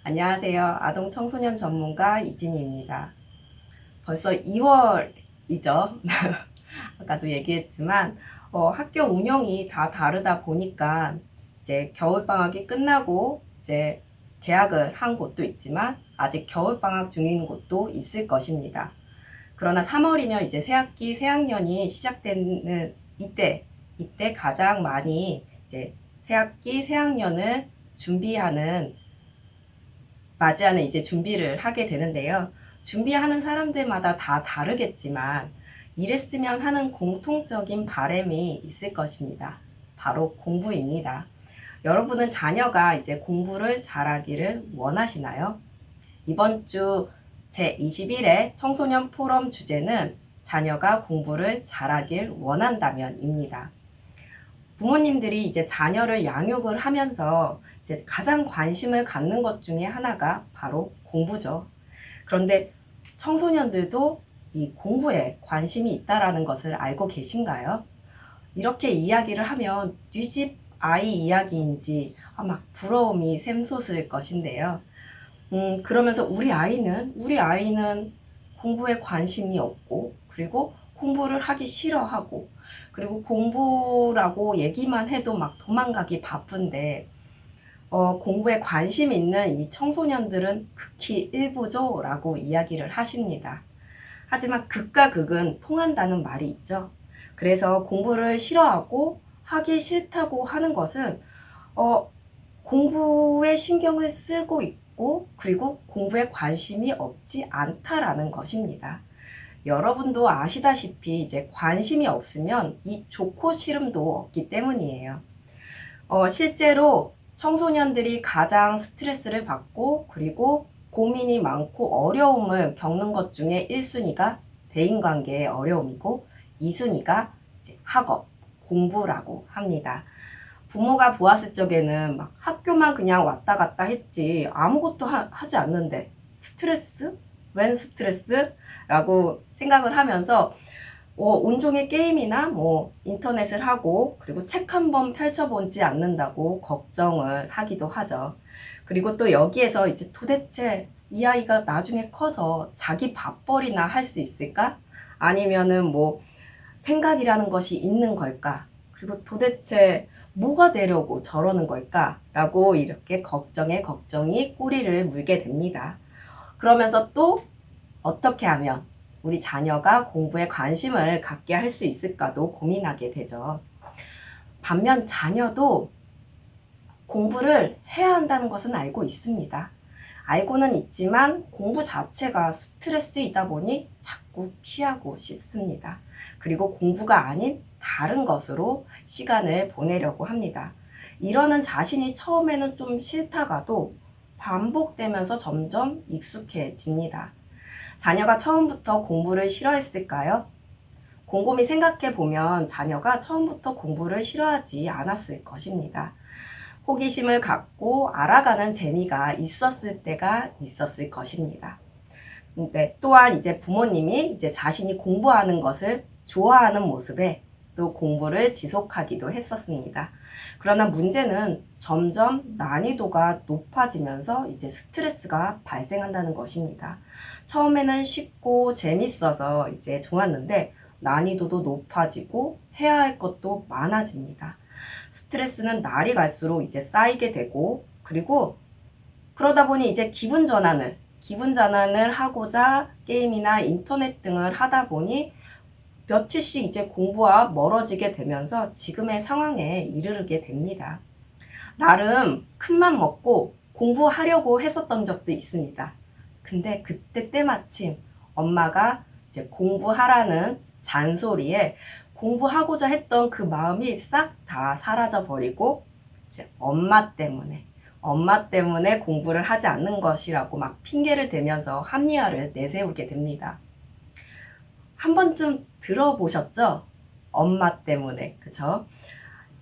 안녕하세요. 아동 청소년 전문가 이진희입니다. 벌써 2월이죠. 아까도 얘기했지만 학교 운영이 다 다르다 보니까 이제 겨울방학이 끝나고 이제 개학을 한 곳도 있지만 아직 겨울방학 중인 곳도 있을 것입니다. 그러나 3월이면 이제 새학기, 새학년이 시작되는 이때 가장 많이 이제 새학기, 새학년을 맞이하는 이제 준비를 하게 되는데요. 준비하는 사람들마다 다 다르겠지만 이랬으면 하는 공통적인 바람이 있을 것입니다. 바로 공부입니다. 여러분은 자녀가 이제 공부를 잘하기를 원하시나요? 이번 주 제21회 청소년 포럼 주제는 자녀가 공부를 잘하길 원한다면입니다. 부모님들이 이제 자녀를 양육을 하면서 이제 가장 관심을 갖는 것 중에 하나가 바로 공부죠. 그런데 청소년들도 이 공부에 관심이 있다라는 것을 알고 계신가요? 이렇게 이야기를 하면 네 집 아이 이야기인지 막 부러움이 샘솟을 것인데요. 그러면서 우리 아이는 공부에 관심이 없고, 그리고 공부를 하기 싫어하고, 그리고 공부라고 얘기만 해도 막 도망가기 바쁜데, 공부에 관심 있는 이 청소년들은 극히 일부죠 라고 이야기를 하십니다. 하지만 극과 극은 통한다는 말이 있죠. 그래서 공부를 싫어하고 하기 싫다고 하는 것은 공부에 신경을 쓰고 있고, 그리고 공부에 관심이 없지 않다라는 것입니다. 여러분도 아시다시피 이제 관심이 없으면 이 좋고 싫음도 없기 때문이에요. 실제로 청소년들이 가장 스트레스를 받고, 그리고 고민이 많고 어려움을 겪는 것 중에 1순위가 대인관계의 어려움이고, 2순위가 학업, 공부라고 합니다. 부모가 보았을 적에는 막 학교만 그냥 왔다 갔다 했지 아무것도 하지 않는데 스트레스? 웬 스트레스? 라고 생각을 하면서 온종일 게임이나 인터넷을 하고, 그리고 책 한 번 펼쳐보지 않는다고 걱정을 하기도 하죠. 그리고 또 여기에서 이제 도대체 이 아이가 나중에 커서 자기 밥벌이나 할 수 있을까? 아니면은 생각이라는 것이 있는 걸까? 그리고 도대체 뭐가 되려고 저러는 걸까? 라고 이렇게 걱정이 꼬리를 물게 됩니다. 그러면서 또 어떻게 하면 우리 자녀가 공부에 관심을 갖게 할 수 있을까도 고민하게 되죠. 반면 자녀도 공부를 해야 한다는 것은 알고 있습니다. 알고는 있지만 공부 자체가 스트레스이다 보니 자꾸 피하고 싶습니다. 그리고 공부가 아닌 다른 것으로 시간을 보내려고 합니다. 이러는 자신이 처음에는 좀 싫다가도 반복되면서 점점 익숙해집니다. 자녀가 처음부터 공부를 싫어했을까요? 곰곰이 생각해 보면 자녀가 처음부터 공부를 싫어하지 않았을 것입니다. 호기심을 갖고 알아가는 재미가 있었을 때가 있었을 것입니다. 또한 이제 부모님이 이제 자신이 공부하는 것을 좋아하는 모습에 또 공부를 지속하기도 했었습니다. 그러나 문제는 점점 난이도가 높아지면서 이제 스트레스가 발생한다는 것입니다. 처음에는 쉽고 재밌어서 이제 좋았는데 난이도도 높아지고 해야 할 것도 많아집니다. 스트레스는 날이 갈수록 이제 쌓이게 되고, 그리고 그러다 보니 이제 기분 전환을 하고자 게임이나 인터넷 등을 하다 보니 며칠씩 이제 공부와 멀어지게 되면서 지금의 상황에 이르게 됩니다. 나름 큰맘 먹고 공부하려고 했었던 적도 있습니다. 근데 그때 때마침 엄마가 이제 공부하라는 잔소리에 공부하고자 했던 그 마음이 싹 다 사라져 버리고, 이제 엄마 때문에 공부를 하지 않는 것이라고 막 핑계를 대면서 합리화를 내세우게 됩니다. 한 번쯤 들어보셨죠? 엄마 때문에, 그쵸?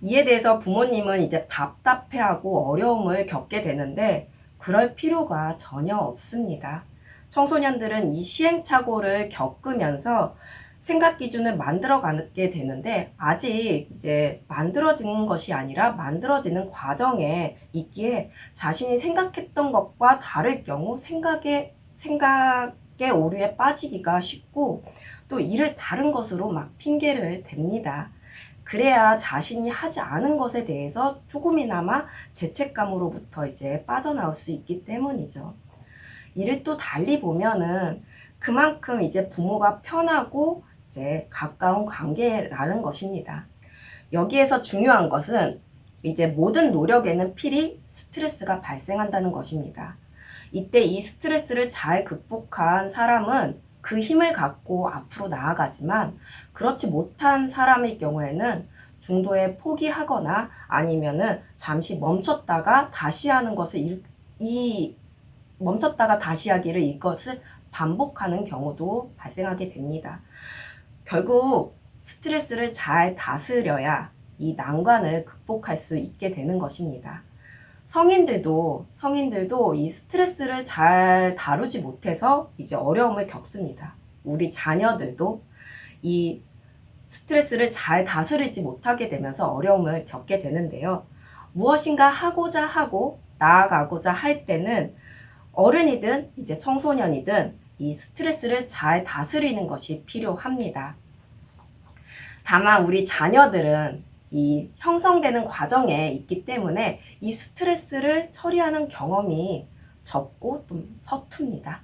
이에 대해서 부모님은 이제 답답해하고 어려움을 겪게 되는데 그럴 필요가 전혀 없습니다. 청소년들은 이 시행착오를 겪으면서 생각 기준을 만들어가게 되는데 아직 이제 만들어지는 것이 아니라 만들어지는 과정에 있기에 자신이 생각했던 것과 다를 경우 생각의 오류에 빠지기가 쉽고 또 이를 다른 것으로 막 핑계를 댑니다. 그래야 자신이 하지 않은 것에 대해서 조금이나마 죄책감으로부터 이제 빠져나올 수 있기 때문이죠. 이를 또 달리 보면은 그만큼 이제 부모가 편하고 이제 가까운 관계라는 것입니다. 여기에서 중요한 것은 이제 모든 노력에는 필히 스트레스가 발생한다는 것입니다. 이때 이 스트레스를 잘 극복한 사람은 그 힘을 갖고 앞으로 나아가지만 그렇지 못한 사람의 경우에는 중도에 포기하거나 아니면은 잠시 멈췄다가 다시 하는 것을 멈췄다가 다시 하기를 이것을 반복하는 경우도 발생하게 됩니다. 결국 스트레스를 잘 다스려야 이 난관을 극복할 수 있게 되는 것입니다. 성인들도 이 스트레스를 잘 다루지 못해서 이제 어려움을 겪습니다. 우리 자녀들도 이 스트레스를 잘 다스리지 못하게 되면서 어려움을 겪게 되는데요. 무엇인가 하고자 하고 나아가고자 할 때는 어른이든 이제 청소년이든 이 스트레스를 잘 다스리는 것이 필요합니다. 다만 우리 자녀들은 이 형성되는 과정에 있기 때문에 이 스트레스를 처리하는 경험이 적고 좀 서툽니다.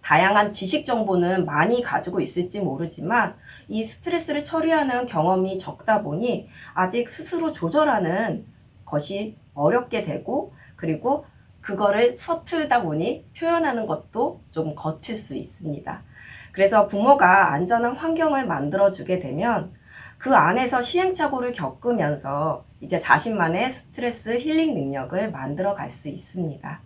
다양한 지식 정보는 많이 가지고 있을지 모르지만 이 스트레스를 처리하는 경험이 적다 보니 아직 스스로 조절하는 것이 어렵게 되고 그리고 그거를 서툴다 보니 표현하는 것도 좀 거칠 수 있습니다. 그래서 부모가 안전한 환경을 만들어주게 되면 그 안에서 시행착오를 겪으면서 이제 자신만의 스트레스 힐링 능력을 만들어 갈 수 있습니다.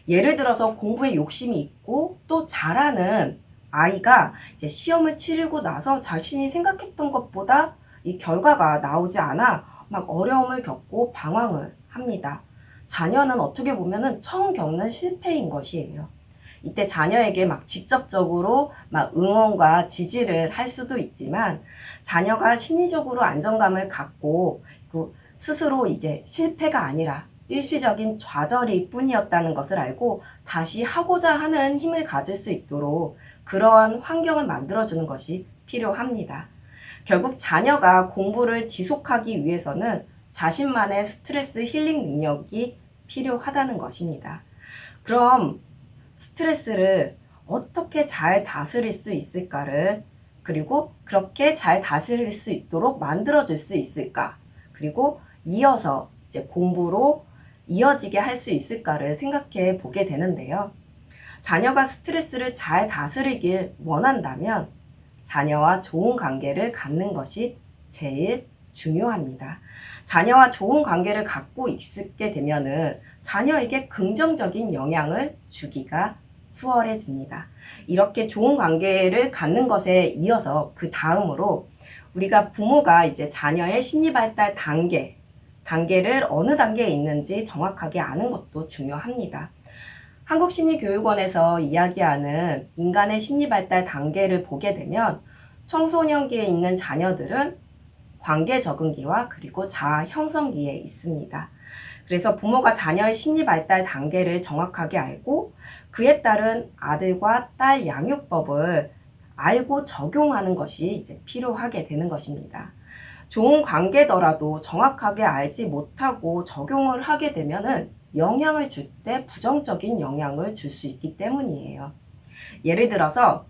예를 들어서 공부에 욕심이 있고 또 잘하는 아이가 이제 시험을 치르고 나서 자신이 생각했던 것보다 이 결과가 나오지 않아 막 어려움을 겪고 방황을 합니다. 자녀는 어떻게 보면은 처음 겪는 실패인 것이에요. 이때 자녀에게 막 직접적으로 막 응원과 지지를 할 수도 있지만 자녀가 심리적으로 안정감을 갖고 스스로 이제 실패가 아니라 일시적인 좌절일 뿐이었다는 것을 알고 다시 하고자 하는 힘을 가질 수 있도록 그러한 환경을 만들어주는 것이 필요합니다. 결국 자녀가 공부를 지속하기 위해서는 자신만의 스트레스 힐링 능력이 필요하다는 것입니다. 그럼 스트레스를 어떻게 잘 다스릴 수 있을까를 그리고 그렇게 잘 다스릴 수 있도록 만들어줄 수 있을까 그리고 이어서 이제 공부로 이어지게 할 수 있을까를 생각해 보게 되는데요. 자녀가 스트레스를 잘 다스리길 원한다면 자녀와 좋은 관계를 갖는 것이 제일 중요합니다. 자녀와 좋은 관계를 갖고 있게 되면은 자녀에게 긍정적인 영향을 주기가 수월해집니다. 이렇게 좋은 관계를 갖는 것에 이어서 그 다음으로 우리가 부모가 이제 자녀의 심리발달 단계를 어느 단계에 있는지 정확하게 아는 것도 중요합니다. 한국심리교육원에서 이야기하는 인간의 심리발달 단계를 보게 되면 청소년기에 있는 자녀들은 관계 적응기와 그리고 자아 형성기에 있습니다. 그래서 부모가 자녀의 심리 발달 단계를 정확하게 알고 그에 따른 아들과 딸 양육법을 알고 적용하는 것이 이제 필요하게 되는 것입니다. 좋은 관계더라도 정확하게 알지 못하고 적용을 하게 되면은 영향을 줄 때 부정적인 영향을 줄 수 있기 때문이에요. 예를 들어서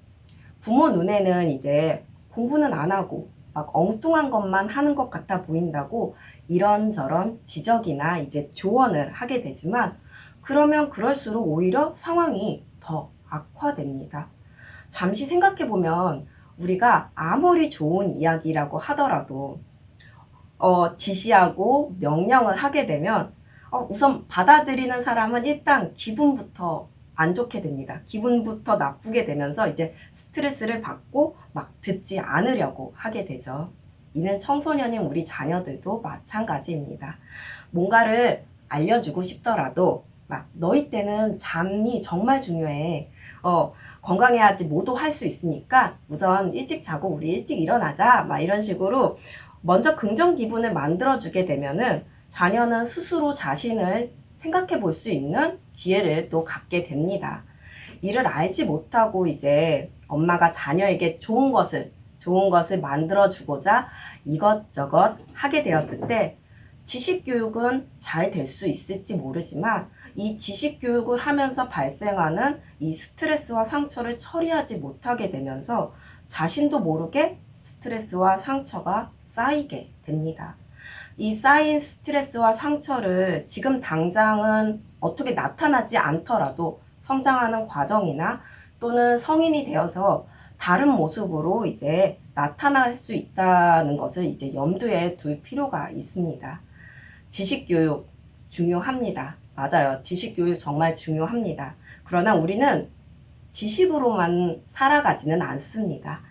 부모 눈에는 이제 공부는 안 하고 막 엉뚱한 것만 하는 것 같아 보인다고 이런저런 지적이나 이제 조언을 하게 되지만 그러면 그럴수록 오히려 상황이 더 악화됩니다. 잠시 생각해 보면 우리가 아무리 좋은 이야기라고 하더라도 지시하고 명령을 하게 되면 우선 받아들이는 사람은 일단 기분부터 안 좋게 됩니다. 기분부터 나쁘게 되면서 이제 스트레스를 받고 막 듣지 않으려고 하게 되죠. 이는 청소년인 우리 자녀들도 마찬가지입니다. 뭔가를 알려주고 싶더라도 막 너희 때는 잠이 정말 중요해. 건강해야지 뭐도 할 수 있으니까 우선 일찍 자고 우리 일찍 일어나자. 막 이런 식으로 먼저 긍정 기분을 만들어주게 되면은 자녀는 스스로 자신을 생각해 볼 수 있는 기회를 또 갖게 됩니다. 이를 알지 못하고 이제 엄마가 자녀에게 좋은 것을 만들어주고자 이것저것 하게 되었을 때 지식교육은 잘 될 수 있을지 모르지만 이 지식교육을 하면서 발생하는 이 스트레스와 상처를 처리하지 못하게 되면서 자신도 모르게 스트레스와 상처가 쌓이게 됩니다. 이 쌓인 스트레스와 상처를 지금 당장은 어떻게 나타나지 않더라도 성장하는 과정이나 또는 성인이 되어서 다른 모습으로 이제 나타날 수 있다는 것을 이제 염두에 둘 필요가 있습니다. 지식교육 중요합니다. 맞아요. 지식교육 정말 중요합니다. 그러나 우리는 지식으로만 살아가지는 않습니다.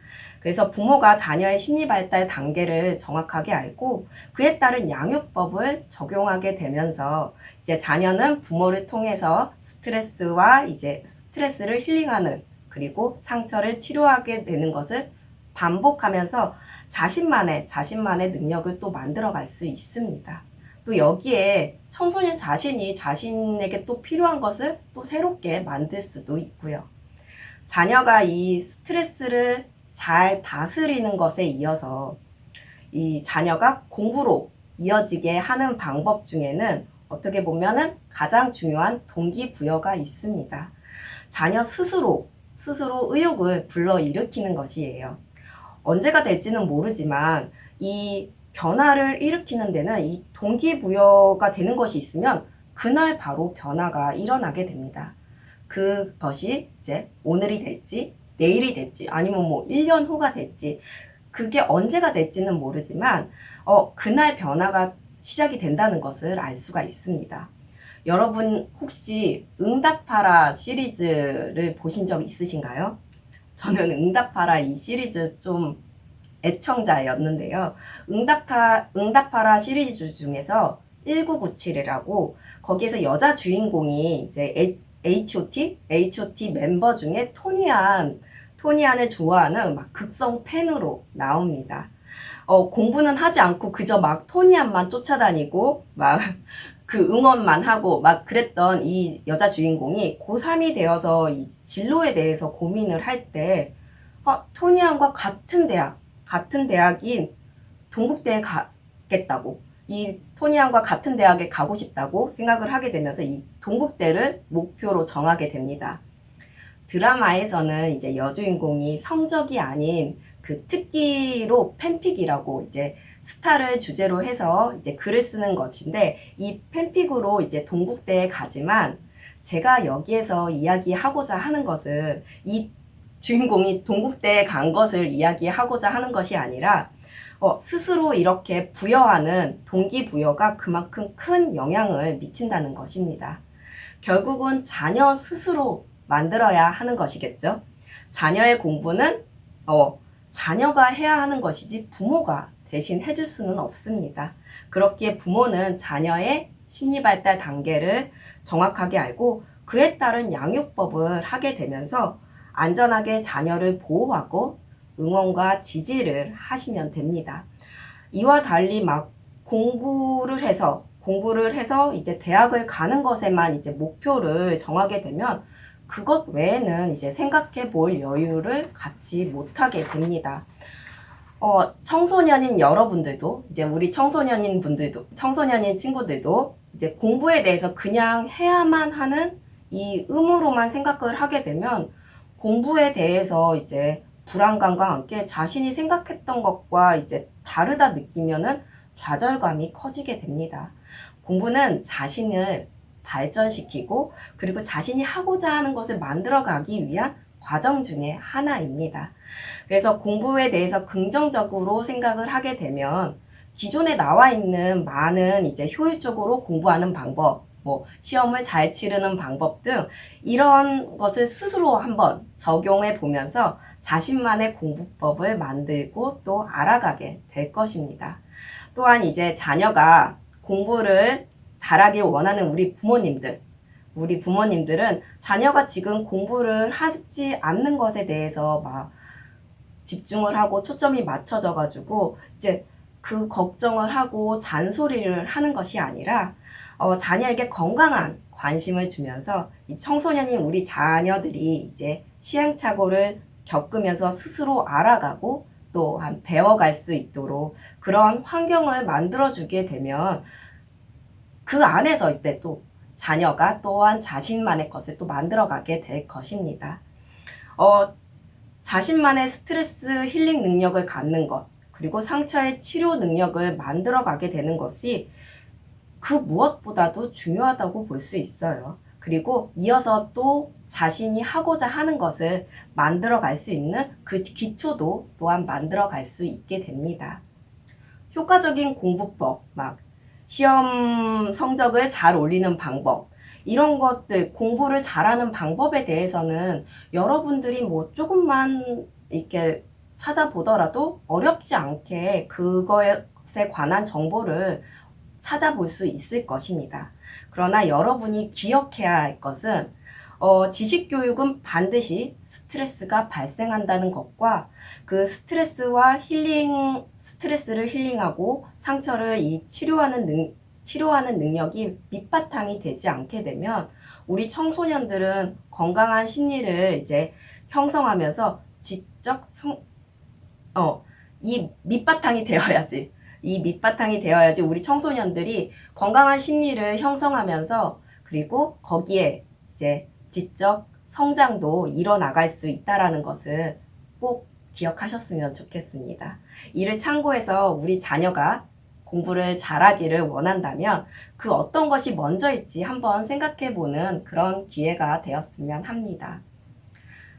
그래서 부모가 자녀의 심리발달 단계를 정확하게 알고 그에 따른 양육법을 적용하게 되면서 이제 자녀는 부모를 통해서 스트레스를 힐링하는 그리고 상처를 치료하게 되는 것을 반복하면서 자신만의 능력을 또 만들어갈 수 있습니다. 또 여기에 청소년 자신이 자신에게 또 필요한 것을 또 새롭게 만들 수도 있고요. 자녀가 이 스트레스를 잘 다스리는 것에 이어서 이 자녀가 공부로 이어지게 하는 방법 중에는 어떻게 보면은 가장 중요한 동기부여가 있습니다. 자녀 스스로 의욕을 불러일으키는 것이에요. 언제가 될지는 모르지만 이 변화를 일으키는 데는 이 동기부여가 되는 것이 있으면 그날 바로 변화가 일어나게 됩니다. 그것이 이제 오늘이 될지 내일이 될지 아니면 뭐 1년 후가 될지 그게 언제가 될지는 모르지만 그날 변화가 시작이 된다는 것을 알 수가 있습니다. 여러분 혹시 응답하라 시리즈를 보신 적 있으신가요? 저는 응답하라 이 시리즈 좀 애청자였는데요. 응답하라 시리즈 중에서 1997이라고 거기에서 여자 주인공이 이제 H.O.T 멤버 중에 토니안을 좋아하는 막 극성 팬으로 나옵니다. 공부는 하지 않고 그저 막 토니안만 쫓아다니고 막 그 응원만 하고 막 그랬던 이 여자 주인공이 고3이 되어서 이 진로에 대해서 고민을 할 때 토니안과 같은 대학인 동국대에 가겠다고 이 토니안과 같은 대학에 가고 싶다고 생각을 하게 되면서 이 동국대를 목표로 정하게 됩니다. 드라마에서는 이제 여주인공이 성적이 아닌 그 특기로 팬픽이라고 이제 스타를 주제로 해서 이제 글을 쓰는 것인데 이 팬픽으로 이제 동국대에 가지만 제가 여기에서 이야기하고자 하는 것은 이 주인공이 동국대에 간 것을 이야기하고자 하는 것이 아니라 스스로 이렇게 부여하는 동기부여가 그만큼 큰 영향을 미친다는 것입니다. 결국은 자녀 스스로 만들어야 하는 것이겠죠. 자녀의 공부는 자녀가 해야 하는 것이지 부모가 대신 해줄 수는 없습니다. 그렇기에 부모는 자녀의 심리발달 단계를 정확하게 알고 그에 따른 양육법을 하게 되면서 안전하게 자녀를 보호하고 응원과 지지를 하시면 됩니다. 이와 달리 막 공부를 해서 이제 대학을 가는 것에만 이제 목표를 정하게 되면 그것 외에는 이제 생각해 볼 여유를 갖지 못하게 됩니다. 청소년인 여러분들도 이제 우리 청소년인 친구들도 이제 공부에 대해서 그냥 해야만 하는 이 의무로만 생각을 하게 되면 공부에 대해서 이제 불안감과 함께 자신이 생각했던 것과 이제 다르다 느끼면은 좌절감이 커지게 됩니다. 공부는 자신을 발전시키고 그리고 자신이 하고자 하는 것을 만들어가기 위한 과정 중에 하나입니다. 그래서 공부에 대해서 긍정적으로 생각을 하게 되면 기존에 나와 있는 많은 이제 효율적으로 공부하는 방법, 시험을 잘 치르는 방법 등 이런 것을 스스로 한번 적용해 보면서 자신만의 공부법을 만들고 또 알아가게 될 것입니다. 또한 이제 자녀가 공부를 잘하길 원하는 우리 부모님들, 우리 부모님들은 자녀가 지금 공부를 하지 않는 것에 대해서 막 집중을 하고 초점이 맞춰져 가지고 이제 그 걱정을 하고 잔소리를 하는 것이 아니라 자녀에게 건강한 관심을 주면서 이 청소년인 우리 자녀들이 이제 시행착오를 겪으면서 스스로 알아가고 또한 배워갈 수 있도록 그런 환경을 만들어주게 되면 그 안에서 이때 또 자녀가 또한 자신만의 것을 또 만들어가게 될 것입니다. 자신만의 스트레스 힐링 능력을 갖는 것, 그리고 상처의 치료 능력을 만들어가게 되는 것이 그 무엇보다도 중요하다고 볼 수 있어요. 그리고 이어서 또 자신이 하고자 하는 것을 만들어갈 수 있는 그 기초도 또한 만들어갈 수 있게 됩니다. 효과적인 공부법, 막 시험 성적을 잘 올리는 방법, 이런 것들, 공부를 잘하는 방법에 대해서는 여러분들이 뭐 조금만 이렇게 찾아보더라도 어렵지 않게 그거에 관한 정보를 찾아볼 수 있을 것입니다. 그러나 여러분이 기억해야 할 것은 지식교육은 반드시 스트레스가 발생한다는 것과 그 스트레스를 힐링하고 상처를 치료하는 능력이 밑바탕이 되지 않게 되면 우리 청소년들은 건강한 심리를 이제 형성하면서 이 밑바탕이 되어야지 우리 청소년들이 건강한 심리를 형성하면서 그리고 거기에 이제 지적 성장도 일어나갈 수 있다라는 것을 꼭 기억하셨으면 좋겠습니다. 이를 참고해서 우리 자녀가 공부를 잘하기를 원한다면 그 어떤 것이 먼저일지 한번 생각해보는 그런 기회가 되었으면 합니다.